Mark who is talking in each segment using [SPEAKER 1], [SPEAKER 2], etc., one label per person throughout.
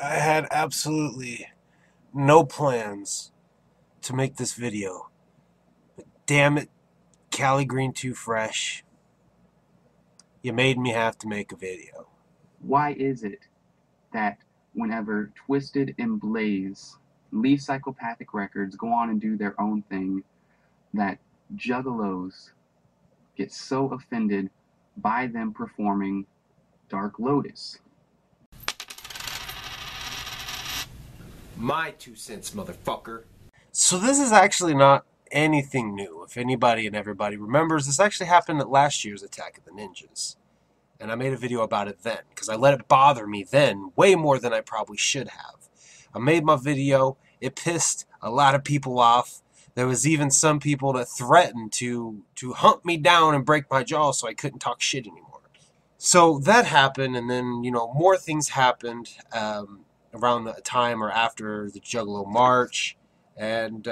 [SPEAKER 1] I had absolutely no plans to make this video. But damn it, Cali Green Too Fresh. You made me have to make a video.
[SPEAKER 2] Why is it that whenever Twisted and Blaze leave Psychopathic Records, go on and do their own thing, that juggalos get so offended by them performing Dark Lotus?
[SPEAKER 3] My 2 cents, motherfucker.
[SPEAKER 1] So this is actually not anything new. If anybody and everybody remembers, this actually happened at last year's Attack of the Ninjas. And I made a video about it then, because I let it bother me then way more than I probably should have. I made my video. It pissed a lot of people off. There was even some people that threatened to hunt me down and break my jaw so I couldn't talk shit anymore. So that happened, and then, more things happened around the time or after the Juggalo March. And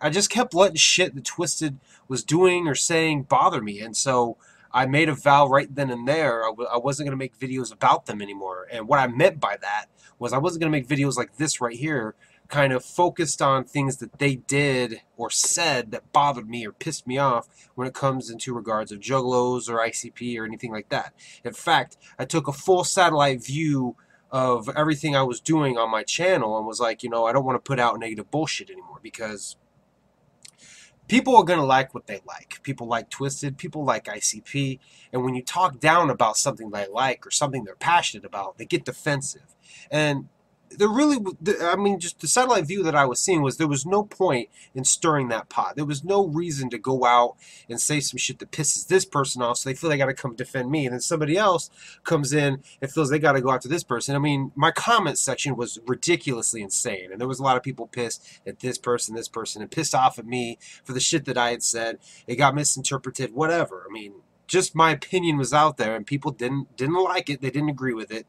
[SPEAKER 1] I just kept letting shit that Twisted was doing or saying bother me. And so I made a vow right then and there. I wasn't going to make videos about them anymore. And what I meant by that was I wasn't going to make videos like this right here, kind of focused on things that they did or said that bothered me or pissed me off when it comes into regards of Juggalos or ICP or anything like that. In fact, I took a full satellite view of everything I was doing on my channel and was like, I don't want to put out negative bullshit anymore, because people are going to like what they like. People like Twisted, people like ICP, and when you talk down about something they like or something they're passionate about, they get defensive. And just the satellite view that I was seeing was there was no point in stirring that pot. There was no reason to go out and say some shit that pisses this person off so they feel they got to come defend me. And then somebody else comes in and feels they got to go after this person. I mean, my comment section was ridiculously insane. And there was a lot of people pissed at this person, and pissed off at me for the shit that I had said. It got misinterpreted, whatever. I mean, just my opinion was out there and people didn't like it. They didn't agree with it.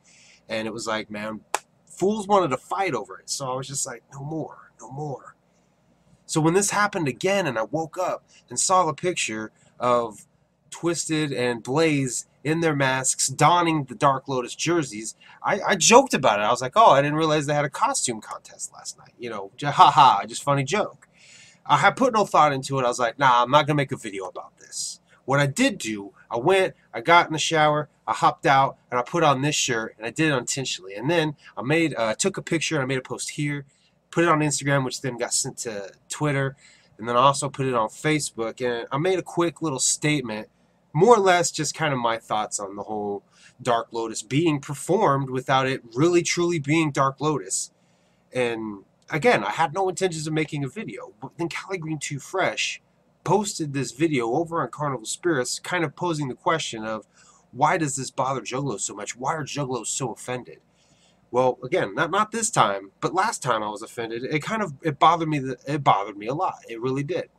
[SPEAKER 1] And it was like, man, fools wanted to fight over it. So I was just like, no more, no more. So when this happened again and I woke up and saw the picture of Twisted and Blaze in their masks, donning the Dark Lotus jerseys, I joked about it. I was like, oh, I didn't realize they had a costume contest last night. Haha, just funny joke. I had put no thought into it. I was like, nah, I'm not going to make a video about this. What I did do, I went, I got in the shower, I hopped out, and I put on this shirt, and I did it intentionally. And then I took a picture, and I made a post here, put it on Instagram, which then got sent to Twitter, and then I also put it on Facebook. And I made a quick little statement, more or less just kind of my thoughts on the whole Dark Lotus being performed without it really truly being Dark Lotus. And again, I had no intentions of making a video, but then Cali Green Too Fresh posted this video over on Carnival Spirits, kind of posing the question of, why does this bother Juggalos so much? Why are Juggalos so offended? Well, again, not this time, but last time I was offended. It bothered me. It bothered me a lot. It really did.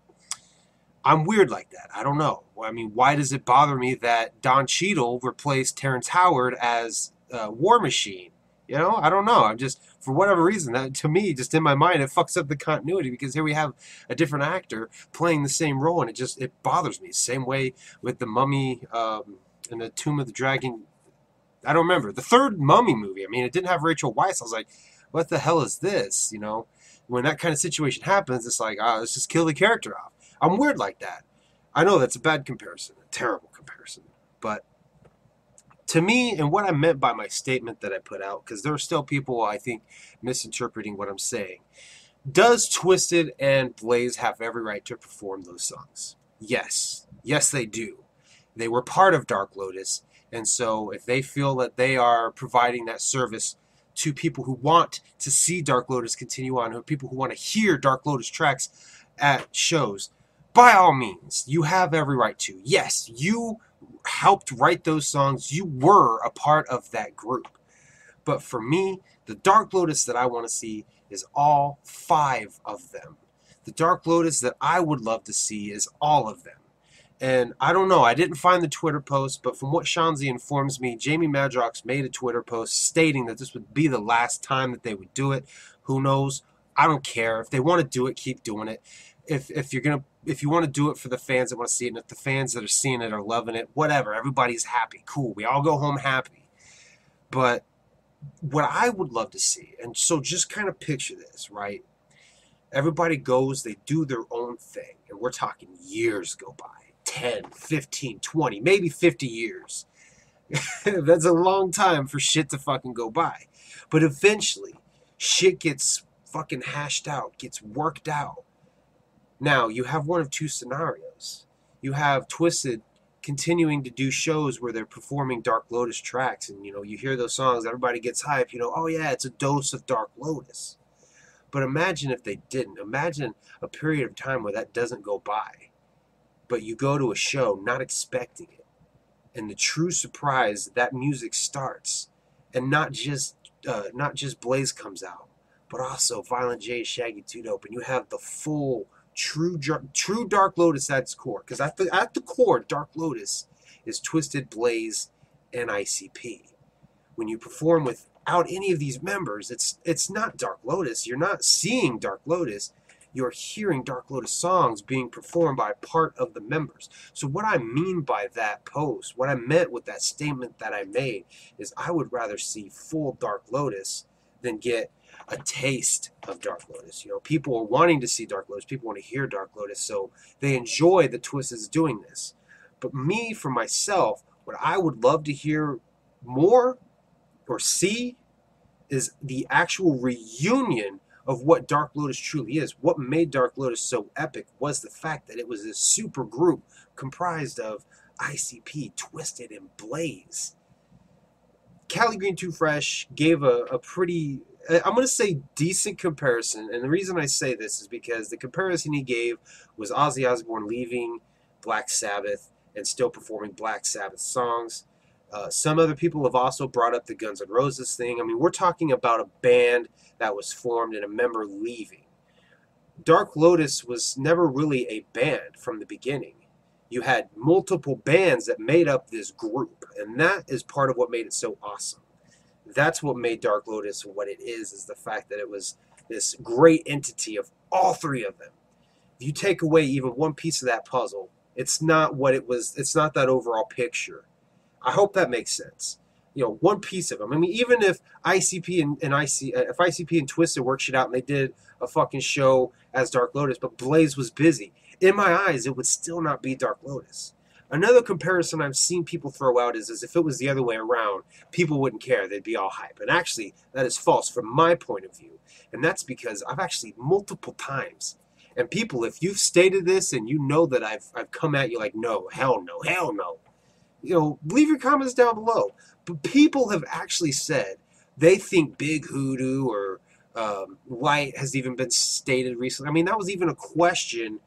[SPEAKER 1] I'm weird like that. I don't know. I mean, why does it bother me that Don Cheadle replaced Terrence Howard as War Machine? I don't know. I'm just, for whatever reason, that to me, just in my mind, it fucks up the continuity, because here we have a different actor playing the same role, and it bothers me. Same way with the Mummy and the Tomb of the Dragon. I don't remember. The third Mummy movie, I mean, it didn't have Rachel Weisz. I was like, what the hell is this? When that kind of situation happens, it's like, let's just kill the character off. I'm weird like that. I know that's a bad comparison, a terrible comparison, but to me, and what I meant by my statement that I put out, because there are still people, I think, misinterpreting what I'm saying. Does Twisted and Blaze have every right to perform those songs? Yes. Yes, they do. They were part of Dark Lotus, and so if they feel that they are providing that service to people who want to see Dark Lotus continue on, or people who want to hear Dark Lotus tracks at shows, by all means, you have every right to. Yes, you helped write those songs. You were a part of that group. But for me, the Dark Lotus that I want to see is all 5 of them. The Dark Lotus that I would love to see is all of them. And I don't know, I didn't find the Twitter post, but from what Shanzi informs me, Jamie Madrox made a Twitter post stating that this would be the last time that they would do it. Who knows? I don't care. If they want to do it, keep doing it. If you want to do it for the fans that want to see it, and if the fans that are seeing it are loving it, whatever, everybody's happy, cool, we all go home happy. But what I would love to see, and so just kind of picture this, right? Everybody goes, they do their own thing, and we're talking years go by, 10, 15, 20, maybe 50 years. That's a long time for shit to fucking go by. But eventually, shit gets fucking hashed out, gets worked out. Now, you have one of two scenarios. You have Twisted continuing to do shows where they're performing Dark Lotus tracks, and, you hear those songs, everybody gets hyped, oh yeah, it's a dose of Dark Lotus. But imagine if they didn't. Imagine a period of time where that doesn't go by, but you go to a show not expecting it, and the true surprise, that music starts, and not just Blaze comes out, but also Violent Jay, Shaggy 2 Dope, and you have the full true Dark Lotus at its core. Because at the core, Dark Lotus is Twisted, Blaze, and ICP. When you perform without any of these members, it's not Dark Lotus. You're not seeing Dark Lotus. You're hearing Dark Lotus songs being performed by part of the members. So what I mean by that post, what I meant with that statement that I made, is I would rather see full Dark Lotus than get a taste of Dark Lotus. People are wanting to see Dark Lotus. People want to hear Dark Lotus, so they enjoy the Twisted is doing this. But me, for myself, what I would love to hear more or see is the actual reunion of what Dark Lotus truly is. What made Dark Lotus so epic was the fact that it was this super group comprised of ICP, Twisted, and Blaze. Cali Green Too Fresh gave a pretty, I'm going to say, decent comparison. And the reason I say this is because the comparison he gave was Ozzy Osbourne leaving Black Sabbath and still performing Black Sabbath songs. Some other people have also brought up the Guns N' Roses thing. I mean, we're talking about a band that was formed and a member leaving. Dark Lotus was never really a band from the beginning. You had multiple bands that made up this group, and that is part of what made it so awesome. That's what made Dark Lotus what it is the fact that it was this great entity of all three of them. If you take away even one piece of that puzzle, it's not what it was. It's not that overall picture. I hope that makes sense. One piece of them. I mean, even if ICP if ICP and Twisted worked shit out and they did a fucking show as Dark Lotus, but Blaze was busy, in my eyes, it would still not be Dark Lotus. Another comparison I've seen people throw out is if it was the other way around, people wouldn't care. They'd be all hype. And actually, that is false from my point of view. And that's because I've actually multiple times, and people, if you've stated this and you know that I've come at you like, no, hell no, hell no, leave your comments down below. But people have actually said they think Big Hoodoo or Light has even been stated recently. I mean, that was even a question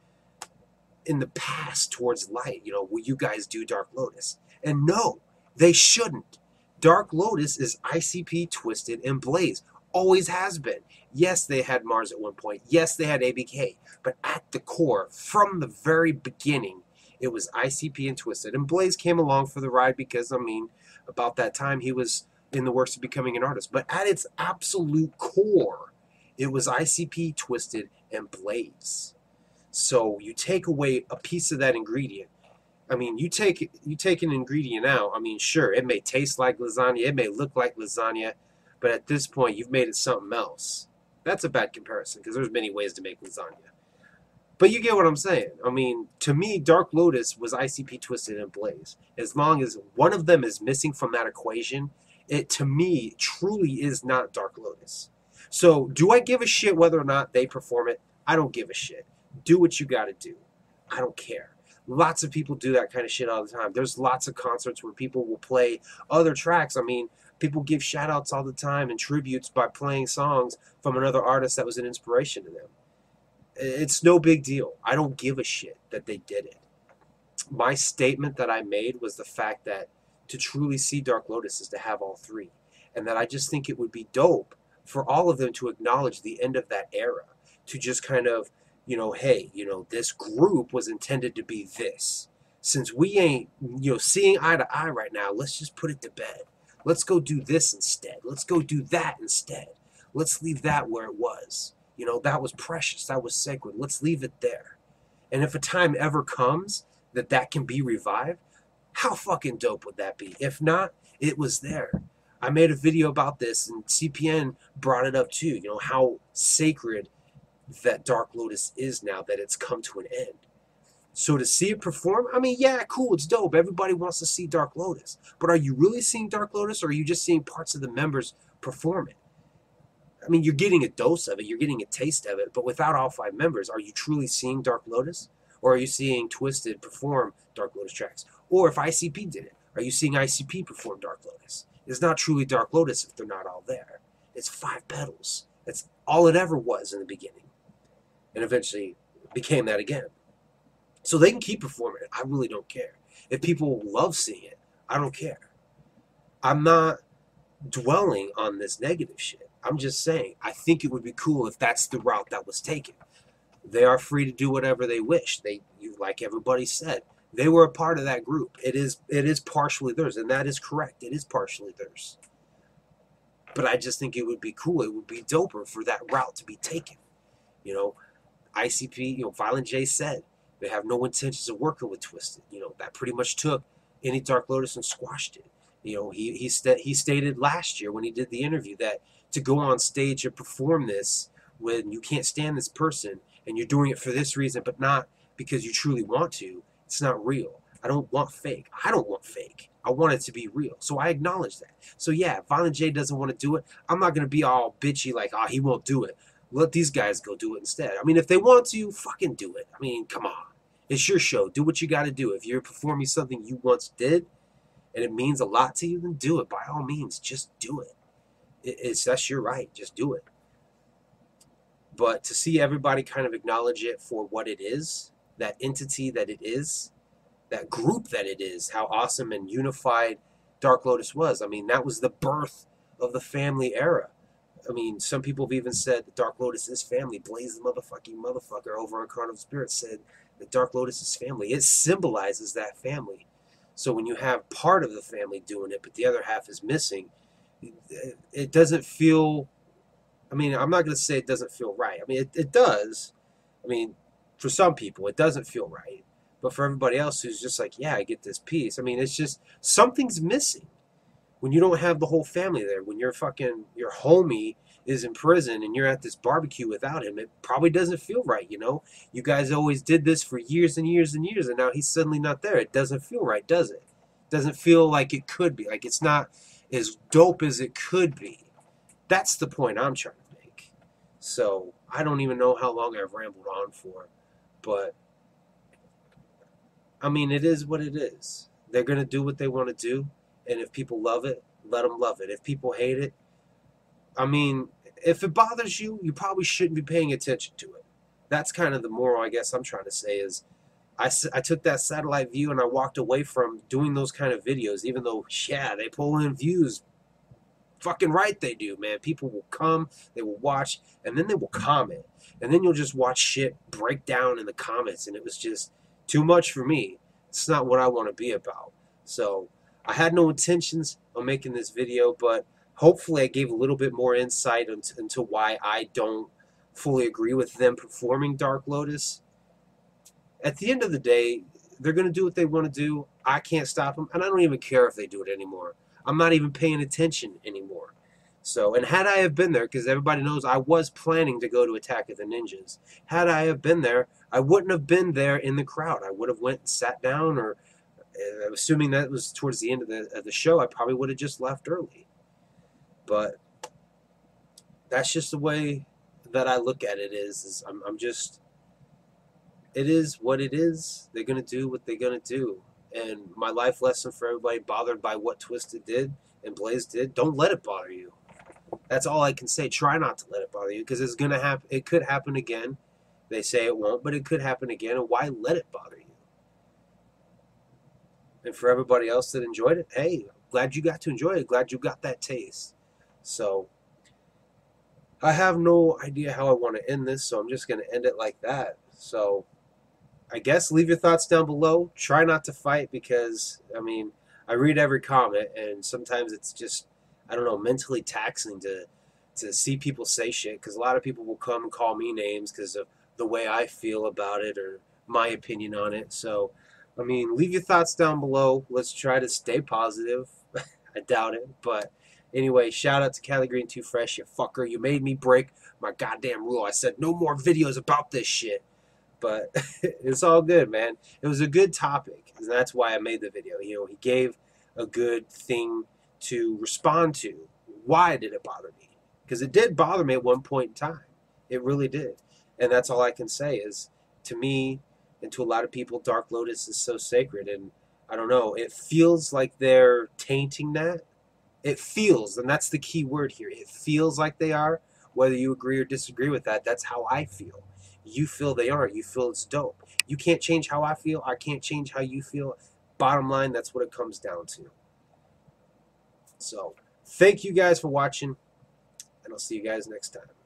[SPEAKER 1] in the past towards Light. Will you guys do Dark Lotus? And no, they shouldn't. Dark Lotus is ICP, Twisted, and Blaze. Always has been. Yes, they had Mars at one point. Yes, they had ABK. But at the core, from the very beginning, it was ICP and Twisted. And Blaze came along for the ride because, about that time, he was in the works of becoming an artist. But at its absolute core, it was ICP, Twisted, and Blaze. So you take away a piece of that ingredient. I mean, you take an ingredient out. I mean, sure, it may taste like lasagna. It may look like lasagna. But at this point, you've made it something else. That's a bad comparison because there's many ways to make lasagna. But you get what I'm saying. I mean, to me, Dark Lotus was ICP, Twisted, and Blaze. As long as one of them is missing from that equation, it, to me, truly is not Dark Lotus. So, do I give a shit whether or not they perform it? I don't give a shit. Do what you gotta do. I don't care. Lots of people do that kind of shit all the time. There's lots of concerts where people will play other tracks. I mean, people give shout-outs all the time and tributes by playing songs from another artist that was an inspiration to them. It's no big deal. I don't give a shit that they did it. My statement that I made was the fact that to truly see Dark Lotus is to have all three. And that I just think it would be dope for all of them to acknowledge the end of that era. To just kind of, hey, this group was intended to be this. Since we ain't, seeing eye to eye right now, let's just put it to bed. Let's go do this instead. Let's go do that instead. Let's leave that where it was. That was precious. That was sacred. Let's leave it there. And if a time ever comes that can be revived, how fucking dope would that be? If not, it was there. I made a video about this, and CPN brought it up too. You know, how sacred that Dark Lotus is now that it's come to an end. So to see it perform, I mean, yeah, cool, it's dope. Everybody wants to see Dark Lotus. But are you really seeing Dark Lotus, or are you just seeing parts of the members perform it? I mean, you're getting a dose of it, you're getting a taste of it, but without all 5 members, are you truly seeing Dark Lotus? Or are you seeing Twisted perform Dark Lotus tracks? Or if ICP did it, are you seeing ICP perform Dark Lotus? It's not truly Dark Lotus if they're not all there. It's 5 pedals. That's all it ever was in the beginning. And eventually became that again. So they can keep performing it. I really don't care. If people love seeing it, I don't care. I'm not dwelling on this negative shit. I'm just saying, I think it would be cool if that's the route that was taken. They are free to do whatever they wish. Like everybody said, they were a part of that group. It is partially theirs, and that is correct. It is partially theirs. But I just think it would be cool. It would be doper for that route to be taken. You know, ICP, you know, Violent Jay said they have no intentions of working with Twisted. You know, that pretty much took any Dark Lotus and squashed it. You know, he stated last year when he did the interview that to go on stage and perform this when you can't stand this person and you're doing it for this reason, but not because you truly want to, it's not real. I don't want fake. I don't want fake. I want it to be real. So I acknowledge that. So yeah, Violent J doesn't want to do it. I'm not going to be all bitchy like, oh, he won't do it. Let these guys go do it instead. I mean, if they want to, fucking do it. I mean, come on. It's your show. Do what you got to do. If you're performing something you once did and it means a lot to you, then do it. By all means, just do it. That's your right. Just do it. But to see everybody kind of acknowledge it for what it is, that entity that it is, that group that it is, how awesome and unified Dark Lotus was. I mean, that was the birth of the family era. I mean, some people have even said that Dark Lotus is family. Blaze the motherfucker over on Carnival Spirit said that Dark Lotus is family. It symbolizes that family. So when you have part of the family doing it, but the other half is missing, it doesn't feel, I mean, I'm not going to say it doesn't feel right. I mean, it does. I mean, for some people, it doesn't feel right. But for everybody else who's just like, yeah, I get this piece. I mean, it's just, something's missing. When you don't have the whole family there, when your homie is in prison and you're at this barbecue without him, it probably doesn't feel right, you know? You guys always did this for years and years and years, and now he's suddenly not there. It doesn't feel right, does it? It doesn't feel like it could be. Like it's not as dope as it could be. That's the point I'm trying to make. So I don't even know how long I've rambled on for, but I mean, it is what it is. They're going to do what they want to do. And if people love it, let them love it. If people hate it, I mean, if it bothers you, you probably shouldn't be paying attention to it. That's kind of the moral, I guess I'm trying to say is I took that satellite view and I walked away from doing those kind of videos, even though, yeah, they pull in views. Fucking right they do, man. People will come, they will watch, and then they will comment. And then you'll just watch shit break down in the comments, and it was just too much for me. It's not what I want to be about. So I had no intentions of making this video, but hopefully I gave a little bit more insight into why I don't fully agree with them performing Dark Lotus. At the end of the day, they're going to do what they want to do. I can't stop them, and I don't even care if they do it anymore. I'm not even paying attention anymore. So, and had I have been there, because everybody knows I was planning to go to Attack of the Ninjas. Had I have been there, I wouldn't have been there in the crowd. I would have went and sat down, or assuming that was towards the end of the show, I probably would have just left early. But that's just the way that I look at it is I'm just, it is what it is. They're going to do what they're going to do. And my life lesson for everybody bothered by what Twisted did and Blaze did, don't let it bother you. That's all I can say. Try not to let it bother you, because it's going to happen. It could happen again. They say it won't, but it could happen again. And why let it bother you? And for everybody else that enjoyed it, hey, glad you got to enjoy it. Glad you got that taste. So I have no idea how I want to end this, so I'm just going to end it like that. So I guess leave your thoughts down below. Try not to fight, because, I mean, I read every comment, and sometimes it's just, I don't know, mentally taxing to see people say shit, because a lot of people will come and call me names because of the way I feel about it or my opinion on it. So, I mean, leave your thoughts down below. Let's try to stay positive. I doubt it, but Anyway, shout out to Cali Green Too Fresh, you fucker. You made me break my goddamn rule. I said no more videos about this shit. But it's all good, man. It was a good topic, and that's why I made the video. You know, he gave a good thing to respond to. Why did it bother me? Because it did bother me at one point in time. It really did. And that's all I can say is, to me and to a lot of people, Dark Lotus is so sacred. And I don't know, it feels like they're tainting that. It feels, and that's the key word here. It feels like they are. Whether you agree or disagree with that, that's how I feel. You feel they aren't. You feel it's dope. You can't change how I feel. I can't change how you feel. Bottom line, that's what it comes down to. So, thank you guys for watching, and I'll see you guys next time.